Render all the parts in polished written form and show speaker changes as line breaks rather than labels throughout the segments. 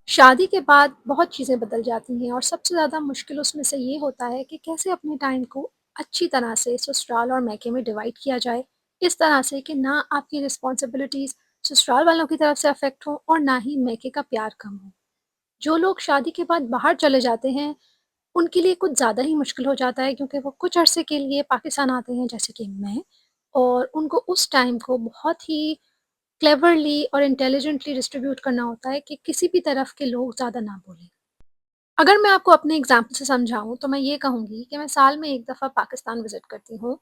शादी के बाद बहुत चीज़ें बदल जाती हैं और सबसे ज़्यादा मुश्किल उसमें से ये होता है कि कैसे अपने टाइम को अच्छी तरह से ससुराल और मायके में डिवाइड किया जाए। इस तरह से कि ना आपकी रिस्पॉन्सिबिलिटीज़ ससुराल वालों की तरफ से अफ़ेक्ट हो और ना ही मायके का प्यार कम हो। जो लोग शादी के बाद बाहर चले जाते हैं, उनके लिए कुछ ज़्यादा ही मुश्किल हो जाता है क्योंकि वो कुछ अरसे के लिए पाकिस्तान आते हैं जैसे कि मैं, और उनको उस टाइम को बहुत ही क्लेवरली और इंटेलिजेंटली डिस्ट्रीब्यूट करना होता है कि किसी भी तरफ के लोग ज़्यादा ना बोलें। अगर मैं आपको अपने एग्ज़ाम्पल से समझाऊँ तो मैं ये कहूँगी कि मैं साल में 1 दफ़ा पाकिस्तान विज़िट करती हूँ,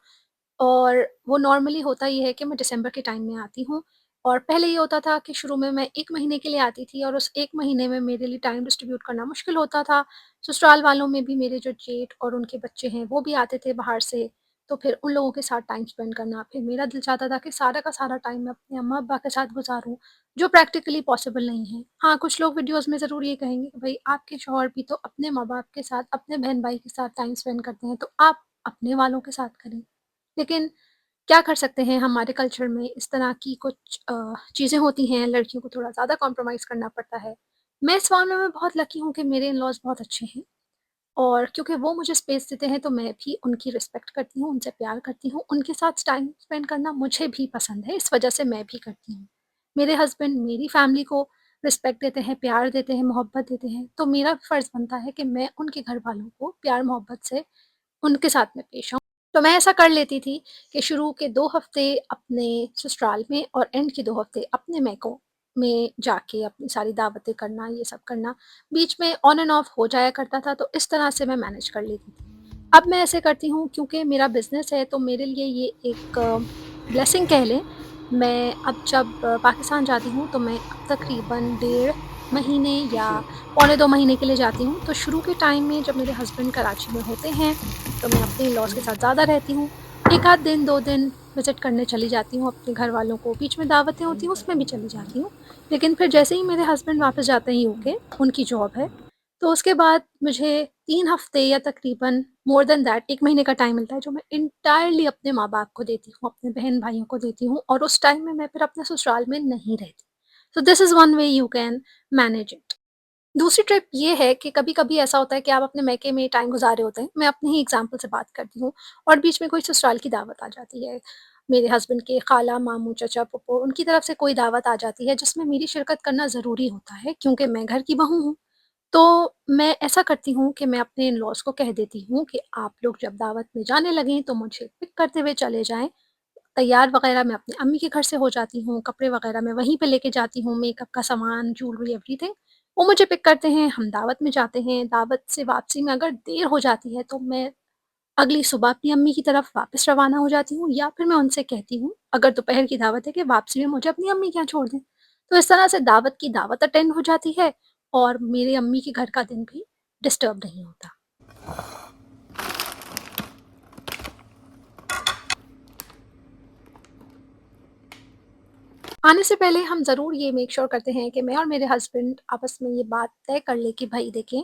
और वो नॉर्मली होता ये है कि मैं दिसंबर के टाइम में आती हूँ। और पहले ये होता था कि शुरू में मैं 1 महीने के लिए आती थी और उस 1 महीने में मेरे लिए टाइम डिस्ट्रीब्यूट करना मुश्किल होता था। ससुराल वालों में भी मेरे जो जेठ और उनके बच्चे हैं वो भी आते थे बाहर से, तो फिर उन लोगों के साथ टाइम स्पेंड करना। फिर मेरा दिल चाहता था कि सारा का सारा टाइम मैं अपने अम्मा-अब्बा के साथ गुज़ारूँ, जो प्रैक्टिकली पॉसिबल नहीं है। हाँ, कुछ लोग वीडियोज़ में ज़रूर ये कहेंगे कि भई आपके शौहर भी तो अपने माँ-बाप के साथ, अपने बहन-भाई के साथ टाइम स्पेंड करते हैं, तो आप अपने वालों के साथ करें। लेकिन क्या कर सकते हैं, हमारे कल्चर में इस तरह की कुछ चीज़ें होती हैं, लड़कियों को थोड़ा ज़्यादा कॉम्प्रोमाइज़ करना पड़ता है। मैं इस मामले में बहुत लकी हूँ कि मेरे इन-लॉज़ बहुत अच्छे हैं, और क्योंकि वो मुझे स्पेस देते हैं तो मैं भी उनकी रिस्पेक्ट करती हूँ, उनसे प्यार करती हूँ। उनके साथ टाइम स्पेंड करना मुझे भी पसंद है, इस वजह से मैं भी करती हूँ। मेरे हस्बैंड मेरी फैमिली को रिस्पेक्ट देते हैं, प्यार देते हैं, मोहब्बत देते हैं, तो मेरा फ़र्ज़ बनता है कि मैं उनके घरवालों को प्यार-मोहब्बत से उनके साथ में पेश आऊँ। तो मैं ऐसा कर लेती थी कि शुरू के 2 हफ़्ते अपने ससुराल में और एंड के 2 हफ़्ते अपने मायकों में जाके अपनी सारी दावतें करना, ये सब करना, बीच में ऑन एंड ऑफ हो जाया करता था, तो इस तरह से मैं मैनेज कर लेती थी। अब मैं ऐसे करती हूँ क्योंकि मेरा बिज़नेस है, तो मेरे लिए ये एक ब्लेसिंग कह लें। मैं अब जब पाकिस्तान जाती हूँ तो मैं अब तकरीबन डेढ़ महीने या पौने 2 महीने के लिए जाती हूँ। तो शुरू के टाइम में जब मेरे हस्बैंड कराची में होते हैं, तो मैं अपने इन-लॉज़ के साथ ज़्यादा रहती हूँ। 1 आध दिन, 2 दिन विज़िट करने चली जाती हूँ अपने घरवालों को, बीच में दावतें होती हैं उसमें भी चली जाती हूँ। लेकिन फिर जैसे ही मेरे हस्बैंड वापस जाते हैं यूके, उनकी जॉब है, तो उसके बाद मुझे 3 हफ़्ते या तकरीबन मोर देन दैट 1 महीने का टाइम मिलता है, जो मैं एंटायरली अपने माँ-बाप को देती हूँ, अपने बहन-भाइयों को देती हूँ, और उस टाइम में मैं फिर अपने ससुराल में नहीं रहती। So this is one way you can manage it. दूसरी ट्रिप ये है कि कभी-कभी ऐसा होता है कि आप अपने मायके में टाइम गुज़ारे होते हैं, मैं अपने ही एग्ज़ाम्पल से बात करती हूँ, और बीच में कोई ससुराल की दावत आ जाती है। मेरे हस्बैंड के खाला, मामू, चचा, फूफू, उनकी तरफ से कोई दावत आ जाती है जिसमें मेरी शिरकत करना ज़रूरी होता है क्योंकि मैं घर की बहू हूँ। तो मैं ऐसा करती हूँ कि मैं अपने इन-लॉज़ को कह देती हूँ कि आप लोग जब दावत में जाने लगें तो मुझे पिक करते हुए चले जाएँ। तैयार वग़ैरह मैं अपनी अम्मी के घर से हो जाती हूँ, कपड़े वग़ैरह मैं वहीं पे लेके जाती हूँ, मेकअप का सामान, ज्वेलरी, एवरीथिंग। वो मुझे पिक करते हैं, हम दावत में जाते हैं, दावत से वापसी में अगर देर हो जाती है तो मैं अगली सुबह अपनी अम्मी की तरफ वापस रवाना हो जाती हूँ, या फिर मैं उनसे कहती हूँ, अगर दोपहर की दावत है, कि वापसी में मुझे अपनी अम्मी के यहाँ छोड़ दें। तो इस तरह से दावत की दावत अटेंड हो जाती है, और मेरी अम्मी के घर का दिन भी डिस्टर्ब नहीं होता। आने से पहले हम ज़रूर ये मेक श्योर करते हैं कि मैं और मेरे हस्बैंड आपस में ये बात तय कर लें कि भई देखें,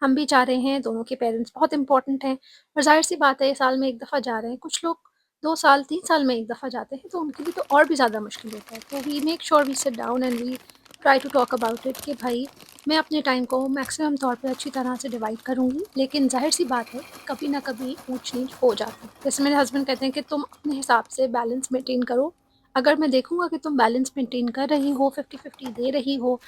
हम भी जा रहे हैं, दोनों के पेरेंट्स बहुत इम्पोर्टेंट हैं, और ज़ाहिर-सी बात है साल में 1 दफ़ा जा रहे हैं। कुछ लोग 2 साल, 3 साल में 1 दफ़ा जाते हैं, तो उनके लिए तो और भी ज़्यादा मुश्किल होता है। तो we make sure we sit down and we try to talk about it कि भई मैं अपने टाइम को मैक्सिमम तौर पे अच्छी तरह से डिवाइड करूँगी, लेकिन ज़ाहिर-सी बात है कि कभी न कभी ऊँच-नीच हो जाती है। जैसे मेरे हस्बैंड कहते हैं कि तुम अपने हिसाब से बैलेंस मेंटेन करो, अगर मैं देखूँगा कि तुम बैलेंस मेंटेन कर रही हो, 50-50 दे रही हो,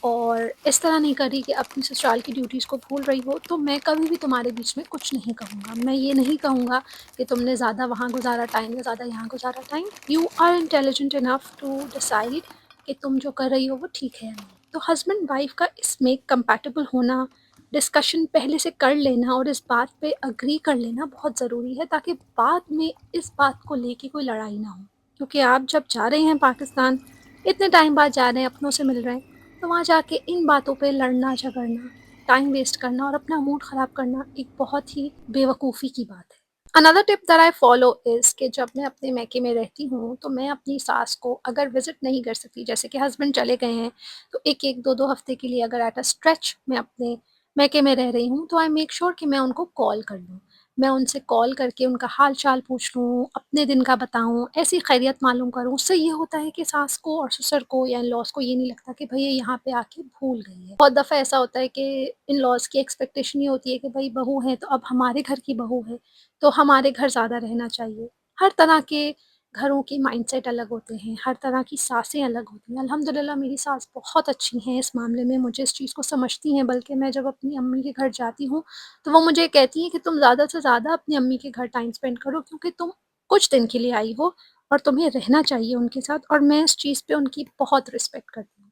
और इस तरह नहीं कर रही कि अपनी ससुराल की ड्यूटीज़ को भूल रही हो, तो मैं कभी भी तुम्हारे बीच में कुछ नहीं कहूँगा। मैं ये नहीं कहूँगा कि तुमने ज़्यादा वहाँ गुज़ारा टाइम या ज़्यादा यहाँ गुज़ारा time. You are intelligent enough to decide कि तुम जो कर रही हो वो ठीक है या नहीं। तो हस्बैंड वाइफ का इसमें कंपैटिबल होना, डिस्कशन पहले से कर लेना और इस बात पे एग्री कर लेना बहुत ज़रूरी है, ताकि बाद में इस बात को लेके कोई लड़ाई ना हो। क्योंकि आप जब जा रहे हैं पाकिस्तान, इतने टाइम बाद जा रहे हैं, अपनों से मिल रहे हैं, तो वहाँ जाके इन बातों पे लड़ना-झगड़ना, टाइम वेस्ट करना और अपना मूड ख़राब करना एक बहुत ही बेवकूफ़ी की बात है। Another tip that I follow is कि जब मैं अपने मायके में रहती हूँ, तो मैं अपनी सास को अगर विज़िट नहीं कर सकती, जैसे कि हस्बैंड चले गए हैं, तो 1-1, 2-2 हफ़्ते के लिए अगर एट अ स्ट्रेच मैं अपने मायके में रह रही हूँ, तो आई मेक श्योर कि मैं उनको कॉल कर लूँ। मैं उनसे कॉल करके उनका हाल-चाल पूछ लूँ, अपने दिन का बताऊँ, ऐसी खैरियत मालूम करूँ। उससे ये होता है कि सास को और ससुर को या इन-लॉज़ को ये नहीं लगता कि भई ये यहाँ पे आके भूल गई है। बहुत दफ़ा ऐसा होता है कि इन-लॉज़ की एक्सपेक्टेशन ये होती है कि भई बहू है तो अब हमारे घर की बहू है, तो हमारे घर ज़्यादा रहना चाहिए। हर तरह के घरों के माइंडसेट अलग होते हैं, हर तरह की सासें अलग होती हैं। अल्हम्दुलिल्लाह मेरी सास बहुत अच्छी हैं इस मामले में, मुझे इस चीज़ को समझती हैं, बल्कि मैं जब अपनी अम्मी के घर जाती हूँ, तो वो मुझे कहती हैं कि तुम ज़्यादा से ज़्यादा अपनी अम्मी के घर टाइम स्पेंड करो क्योंकि तुम कुछ दिन के लिए आई हो और तुम्हें रहना चाहिए उनके साथ, और मैं इस चीज़ पे उनकी बहुत रिस्पेक्ट करती हूँ।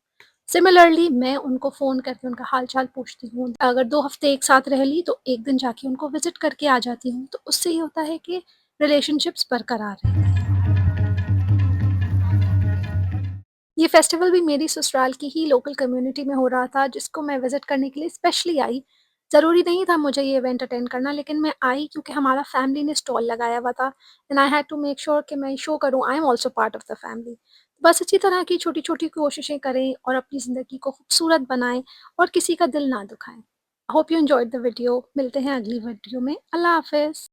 सिमिलरली मैं उनको फ़ोन करके उनका हाल-चाल पूछती हूँ। अगर 2 हफ़्ते एक साथ रह ली तो 1 दिन जाके उनको विज़िट करके आ जाती हूँ। तो उससे ये होता है कि रिलेशनशिप्स बरकरार रहते हैं। ये फेस्टिवल भी मेरी ससुराल की ही लोकल कम्युनिटी में हो रहा था, जिसको मैं विज़िट करने के लिए स्पेशली आई। ज़रूरी नहीं था मुझे ये इवेंट अटेंड करना, लेकिन मैं आई क्योंकि हमारा फैमिली ने स्टॉल लगाया हुआ था and I had to make sure कि मैं शो करूँ I am also part of the family. बस इसी तरह की छोटी-छोटी कोशिशें करें और अपनी ज़िंदगी को खूबसूरत बनाएँ और किसी का दिल ना दुखाएँ। Hope you enjoyed the video. मिलते हैं अगली वीडियो में। अल्लाह हाफ़िज़।